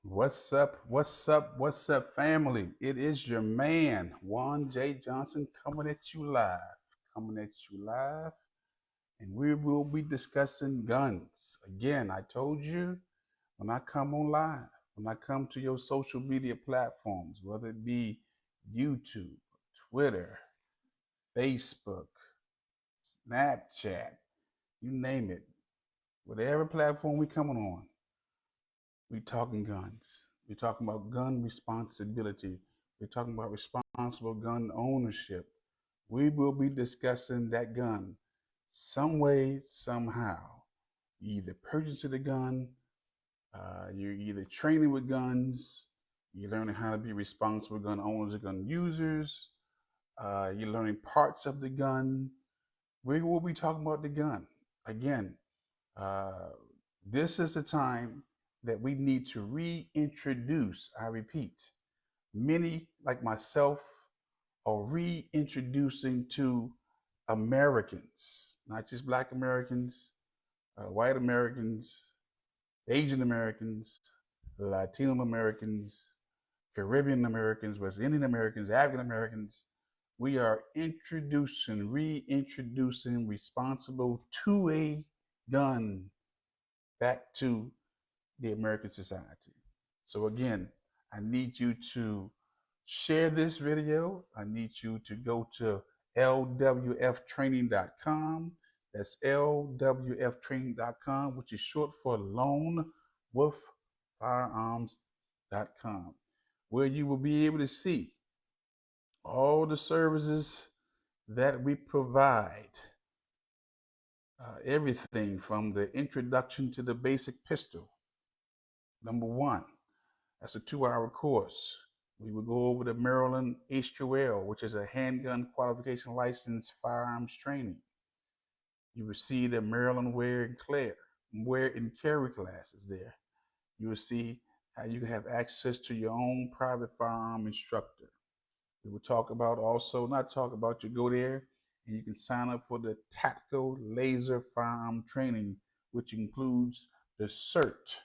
What's up? What's up? What's up, family? It is your man, Juan J. Johnson, coming at you live. Coming at you live. And we will be discussing guns. Again, I told you when I come on live, when I come to your social media platforms, whether it be YouTube, Twitter, Facebook, Snapchat, you name it, whatever platform we coming on, we talking guns. We're talking about gun responsibility. We're talking about responsible gun ownership. We will be discussing that gun some way, somehow. You either purchase the gun, you're either training with guns, you're learning how to be responsible gun owners and gun users, you're learning parts of the gun. We will be talking about the gun. Again, uh, this is a time that we need to reintroduce, I repeat, many like myself are reintroducing to Americans, not just Black Americans, white Americans, Asian Americans, Latino Americans, Caribbean Americans, West Indian Americans, African Americans. We are reintroducing responsible to a gun back to the American society. So again, I need you to share this video. I need you to go to lwftraining.com. That's lwftraining.com, which is short for lonewolffirearms.com, where you will be able to see all the services that we provide. Everything from the introduction to the basic pistol, number one. That's a 2-hour course. We will go over the Maryland HQL, which is a handgun qualification license firearms training. You will see the Maryland wear and carry classes there. You will see how you can have access to your own private firearm instructor. We will talk about also, not talk about, you go there and you can sign up for the tactical laser firearm training, which includes the CERT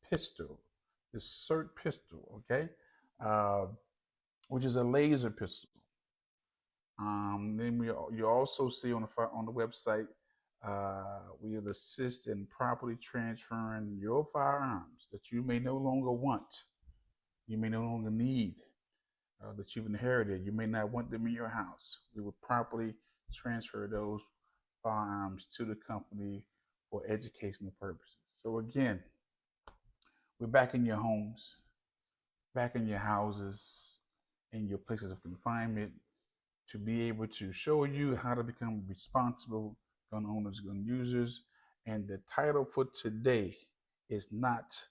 pistol, the CERT pistol, okay, uh, which is a laser pistol. Then you also see on the website, we'll assist in properly transferring your firearms that you may no longer want, you may no longer need, that you've inherited. You may not want them in your house. We will properly transfer those firearms to the company for educational purposes. So again, we're back in your homes, back in your houses, in your places of confinement, to be able to show you how to become responsible gun owners, gun users. And the title for today is not,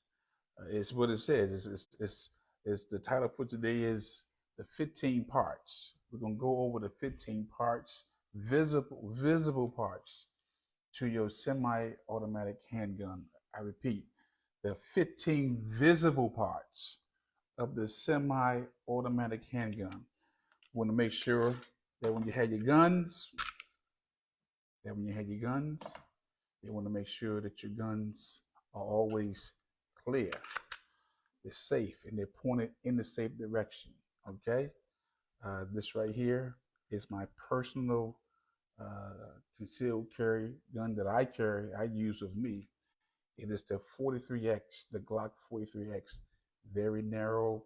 it's what it says. It's the title for today is the 15 parts. We're going to go over the 15 parts, visible parts to your semi-automatic handgun. I repeat, the 15 visible parts of the semi-automatic handgun. You want to make sure that when you have your guns, you want to make sure that your guns are always clear. They're safe and they're pointed in the safe direction. Okay, this right here is my personal concealed carry gun that I carry. I use with me. It is the 43X, the Glock 43X. Very narrow,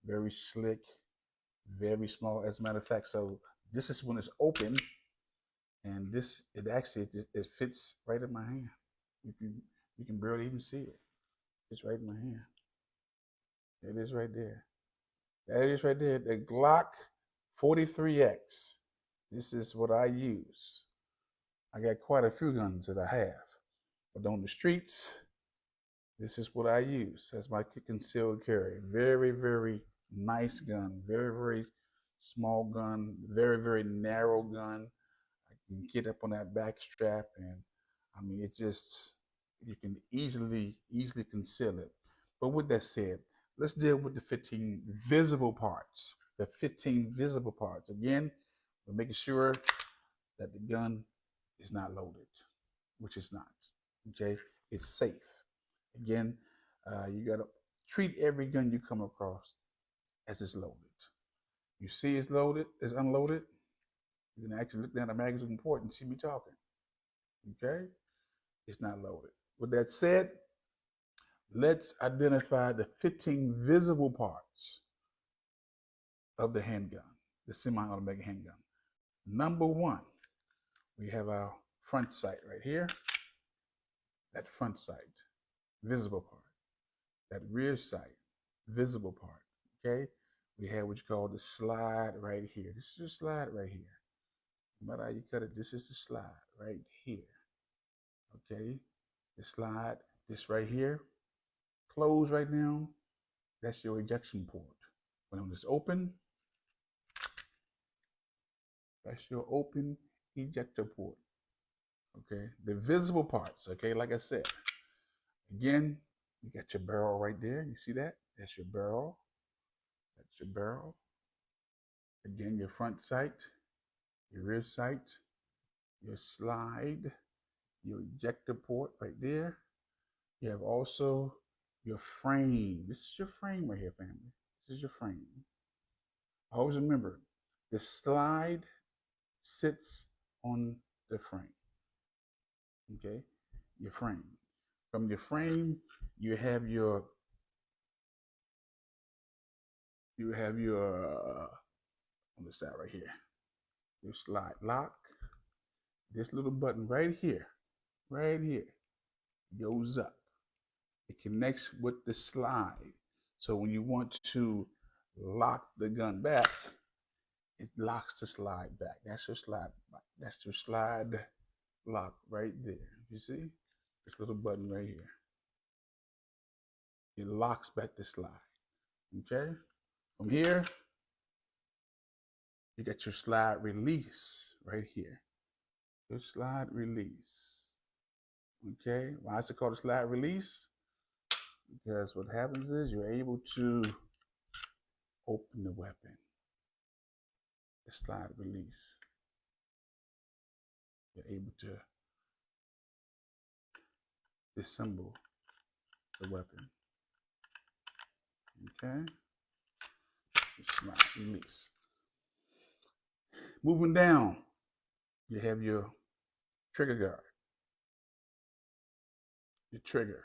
very slick, very small. As a matter of fact, so this is when it's open, and this it fits right in my hand. You can barely even see it. It's right in my hand. It is right there. That is right there. The Glock 43X. This is what I use. I got quite a few guns that I have, but on the streets, this is what I use as my concealed carry. Very, very nice gun. Very, very small gun. Very, very narrow gun. I can get up on that back strap, and I mean, it just, you can easily conceal it. But with that said, let's deal with the 15 visible parts. The 15 visible parts. Again, we're making sure that the gun is not loaded, which is not. Okay, it's safe. Again, you got to treat every gun you come across as it's loaded. You see it's loaded, it's unloaded, you can actually look down the magazine port and see me talking. Okay? It's not loaded. With that said, let's identify the 15 visible parts of the handgun, the semi-automatic handgun. Number one, we have our front sight right here. That front sight, visible part. That rear sight, visible part. Okay? We have what you call the slide right here. This is your slide right here. No matter how you cut it, this is the slide right here. Okay? The slide, this right here, closed right now, that's your ejection port. When it's open, that's your open ejector port. Okay? The visible parts, okay, like I said, again, you got your barrel right there. You see that? That's your barrel. That's your barrel. Again, your front sight, your rear sight, your slide, your ejector port right there. You have also your frame. This is your frame right here, family. This is your frame. Always remember, the slide sits on the frame. Okay? Your frame. From your frame, you have your on the side right here, your slide lock. This little button right here goes up. It connects with the slide. So when you want to lock the gun back, it locks the slide back. That's your slide. That's your slide lock right there. You see? This little button right here. It locks back the slide. Okay? From here, you got your slide release right here. Your slide release. Okay? Why is it called a slide release? Because what happens is you're able to open the weapon. The slide release. You're able to disassemble the weapon. Okay? Slide release. Moving down, you have your trigger guard. Your trigger.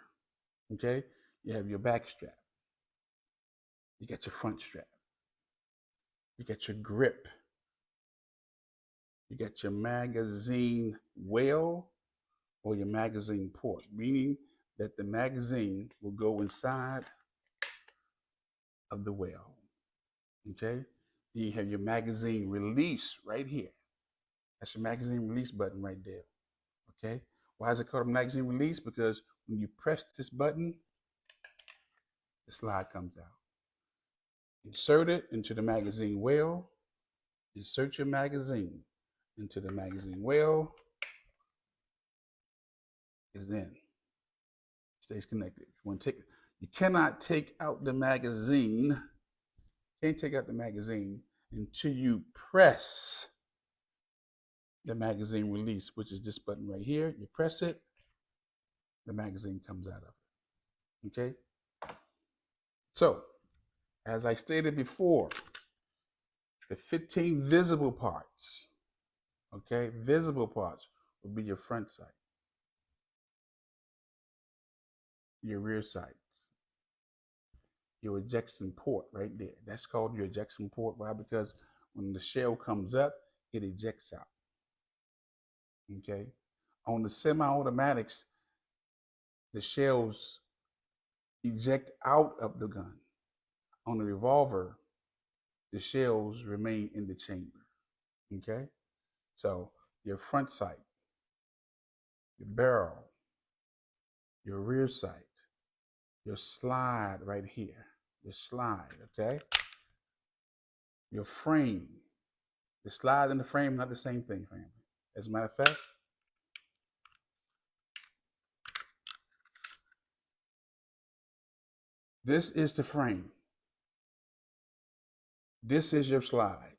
Okay? You have your back strap. You got your front strap. You got your grip. You got your magazine well or your magazine port, meaning that the magazine will go inside of the well. Okay? Then you have your magazine release right here. That's your magazine release button right there. Okay? Why is it called a magazine release? Because when you press this button, the slide comes out. Insert it into the magazine well. Insert your magazine into the magazine well. Is in. Stays connected. You cannot take out the magazine. Can't take out the magazine until you press the magazine release, which is this button right here. You press it, the magazine comes out of it. Okay? So, as I stated before, the 15 visible parts, okay, visible parts will be your front sight, your rear sights, your ejection port right there. That's called your ejection port. Why? Because when the shell comes up, it ejects out. Okay? On the semi-automatics, the shells eject out of the gun. On the revolver, the shells remain in the chamber. Okay? So your front sight, your barrel, your rear sight, your slide right here, your slide, okay? Your frame. The slide and the frame are not the same thing, family. As a matter of fact, this is the frame. This is your slide.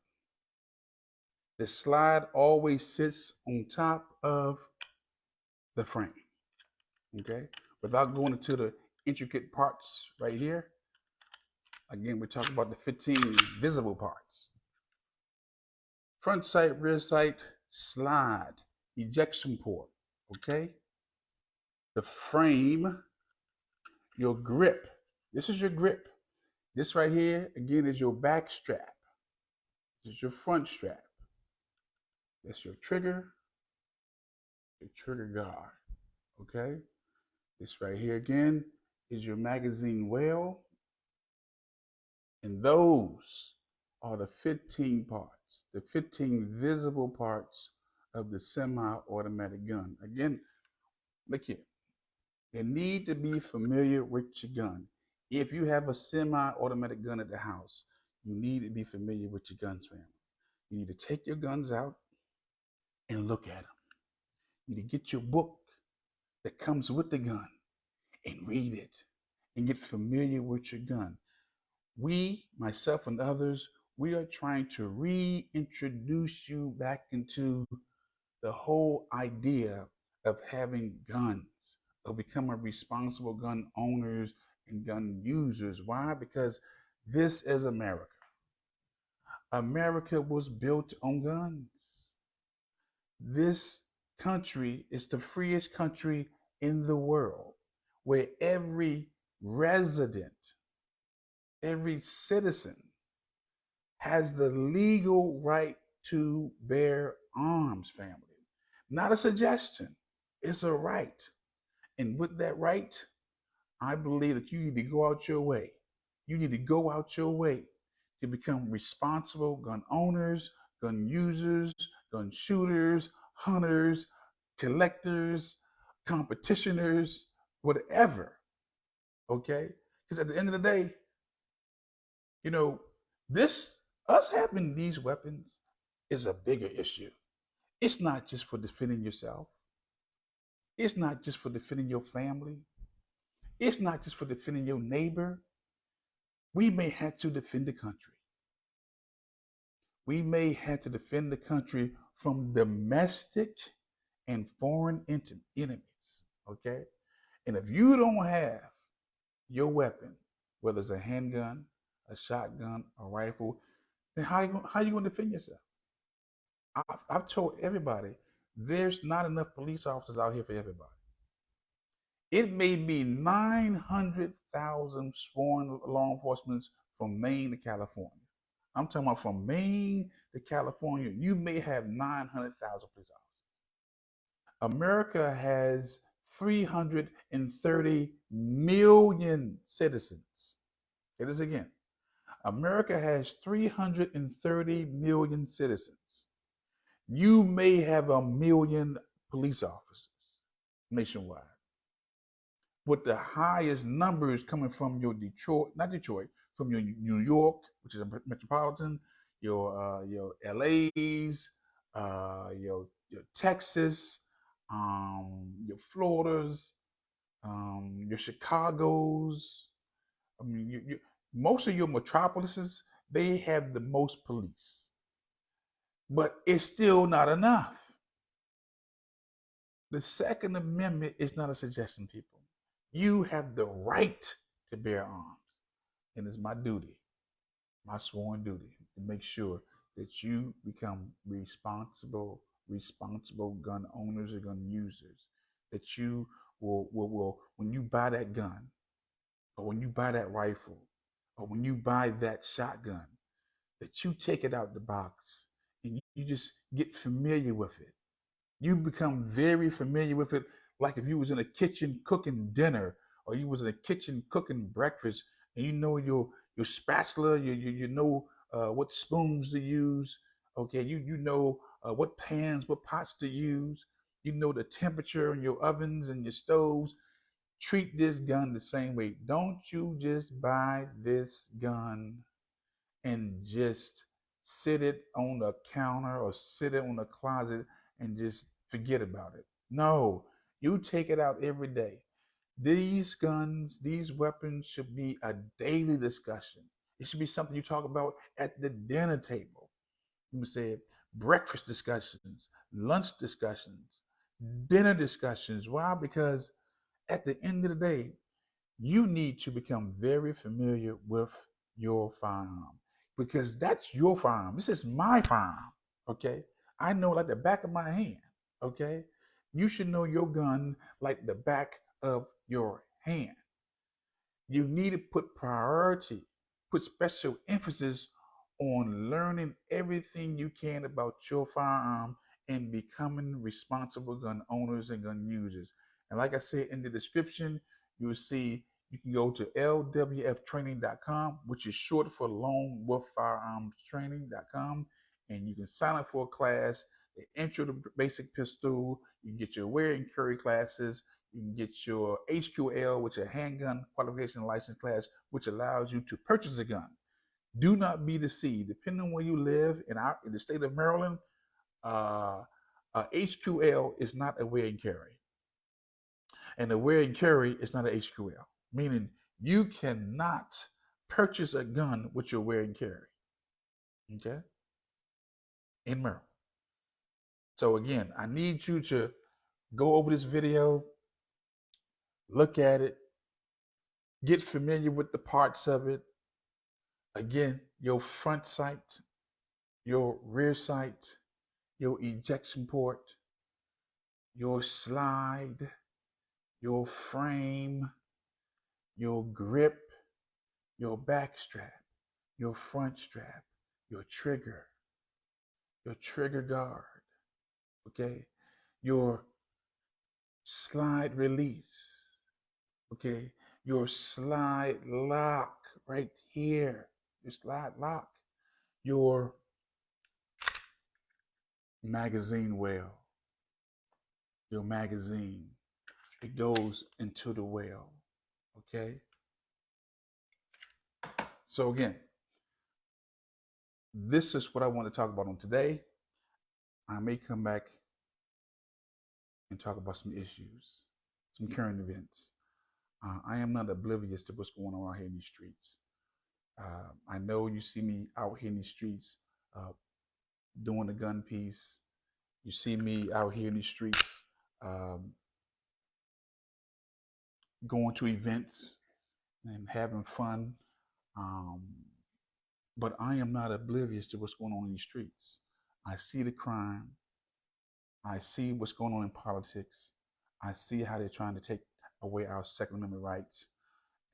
The slide always sits on top of the frame. Okay? Without going into the intricate parts right here, again, we're talking about the 15 visible parts. Front sight, rear sight, slide, ejection port, okay? The frame, your grip. This is your grip. This right here, again, is your back strap. This is your front strap. That's your trigger guard, okay? This right here again is your magazine well. And those are the 15 parts, the 15 visible parts of the semi-automatic gun. Again, look here. You need to be familiar with your gun. If you have a semi-automatic gun at the house, you need to be familiar with your guns, family. You need to take your guns out and look at them. You need to get your book that comes with the gun and read it and get familiar with your gun. We, myself and others, we are trying to reintroduce you back into the whole idea of having guns, of becoming responsible gun owners and gun users. Why? Because this is America. America was built on guns. This country is the freest country in the world where every resident, every citizen has the legal right to bear arms, family. Not a suggestion, it's a right. And with that right, I believe that you need to go out your way. You need to go out your way to become responsible gun owners, gun users, gun shooters, hunters, collectors, competitioners, whatever. Okay? Because at the end of the day, you know, this us having these weapons is a bigger issue. It's not just for defending yourself. It's not just for defending your family. It's not just for defending your neighbor. We may have to defend the country. We may have to defend the country from domestic and foreign enemies. Okay? And if you don't have your weapon, whether it's a handgun, a shotgun, a rifle, then how you going to defend yourself? I've told everybody there's not enough police officers out here for everybody. It may be 900,000 sworn law enforcement from Maine to California. I'm talking about from Maine to California. You may have 900,000 police officers. America has 330 million citizens. Say this again. America has 330 million citizens. You may have a million police officers nationwide, with the highest numbers coming from your Detroit, not Detroit, from your New York, which is a metropolitan, your LA's, your Texas, your Floridas, your Chicago's. I mean, most of your metropolises, they have the most police, but it's still not enough. The Second Amendment is not a suggestion, people. You have the right to bear arms. And it's my duty, my sworn duty, to make sure that you become responsible gun owners or gun users. That you will when you buy that gun, or when you buy that rifle, or when you buy that shotgun, that you take it out the box and you just get familiar with it. You become very familiar with it, like if you was in a kitchen cooking dinner, or you was in a kitchen cooking breakfast, and you know your spatula, you know what spoons to use. Okay, you know what pans, what pots to use. You know the temperature in your ovens and your stoves. Treat this gun the same way. Don't you just buy this gun and just sit it on the counter or sit it on the closet and just forget about it. No, you take it out every day. These guns, these weapons should be a daily discussion. It should be something you talk about at the dinner table. You say breakfast discussions, lunch discussions, dinner discussions. Why? Because at the end of the day, you need to become very familiar with your firearm because that's your firearm. This is my firearm. Okay. I know like the back of my hand. Okay. You should know your gun like the back of your hand. You need to put priority, put special emphasis on learning everything you can about your firearm and becoming responsible gun owners and gun users. And like I said in the description, you'll see you can go to lwftraining.com, which is short for lonewolffirearmstraining.com, and you can sign up for a class, the intro to basic pistol. You can get your wear and carry classes. You can get your HQL, which is a handgun qualification license class, which allows you to purchase a gun. Do not be deceived. Depending on where you live in the state of Maryland, HQL is not a wear and carry, and a wear and carry is not a HQL. Meaning you cannot purchase a gun with your wear and carry. Okay, in Maryland. So again, I need you to go over this video, look at it, get familiar with the parts of it. Again, your front sight, your rear sight, your ejection port, your slide, your frame, your grip, your back strap, your front strap, your trigger guard, okay, your slide release, okay, your slide lock right here, your slide lock, your magazine well, your magazine, it goes into the well, okay? So again, this is what I want to talk about on today. I may come back and talk about some issues, some current events. I am not oblivious to what's going on out here in these streets. I know you see me out here in these streets doing the gun piece. You see me out here in these streets going to events and having fun. Um, but I am not oblivious to what's going on in these streets. I see the crime. I see what's going on in politics. I see how they're trying to take away our Second Amendment rights,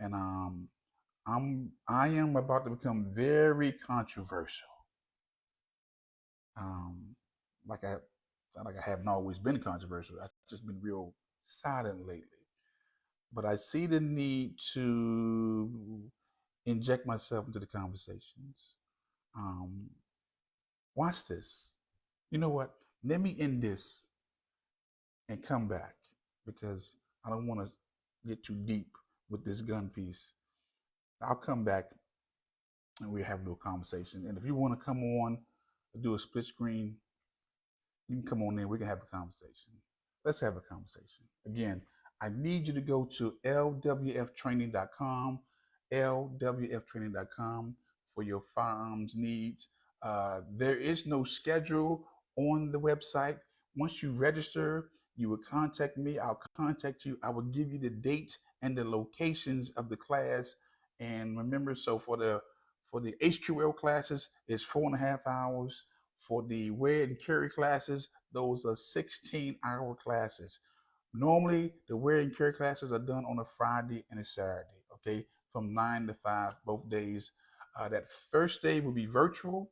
and I am about to become very controversial. Um, like I like I haven't always been controversial. I've just been real silent lately. But I see the need to inject myself into the conversations. Um, Watch this. You know what? Let me end this and come back because I don't want to get too deep with this gun piece. I'll come back and we'll have a little conversation. And if you want to come on, do a split screen, you can come on in. We can have a conversation. Let's have a conversation. Again, I need you to go to lwftraining.com, lwftraining.com for your firearms needs. There is no schedule on the website. Once you register, you will contact me. I'll contact you. I will give you the date and the locations of the class. And remember, so for the HQL classes, it's 4.5 hours. For the wear and carry classes, those are 16-hour classes. Normally, the wear and carry classes are done on a Friday and a Saturday, okay, from 9 to 5, both days. That first day will be virtual.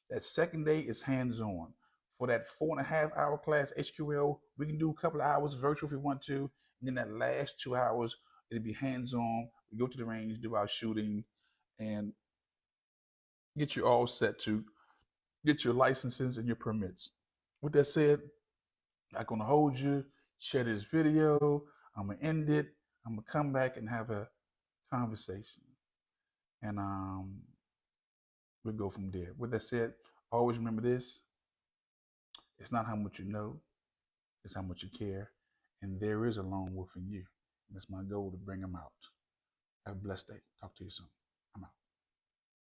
That second day is hands-on. For that 4.5 hour class, HQL, we can do a couple of hours virtual if we want to. And then that last 2 hours, it'll be hands-on. We go to the range, do our shooting, and get you all set to get your licenses and your permits. With that said, I'm not gonna hold you, share this video, I'm gonna end it, I'm gonna come back and have a conversation. And we'll go from there. With that said, always remember this, it's not how much you know, it's how much you care. And there is a lone wolf in you. And it's my goal to bring them out. Have a blessed day. Talk to you soon.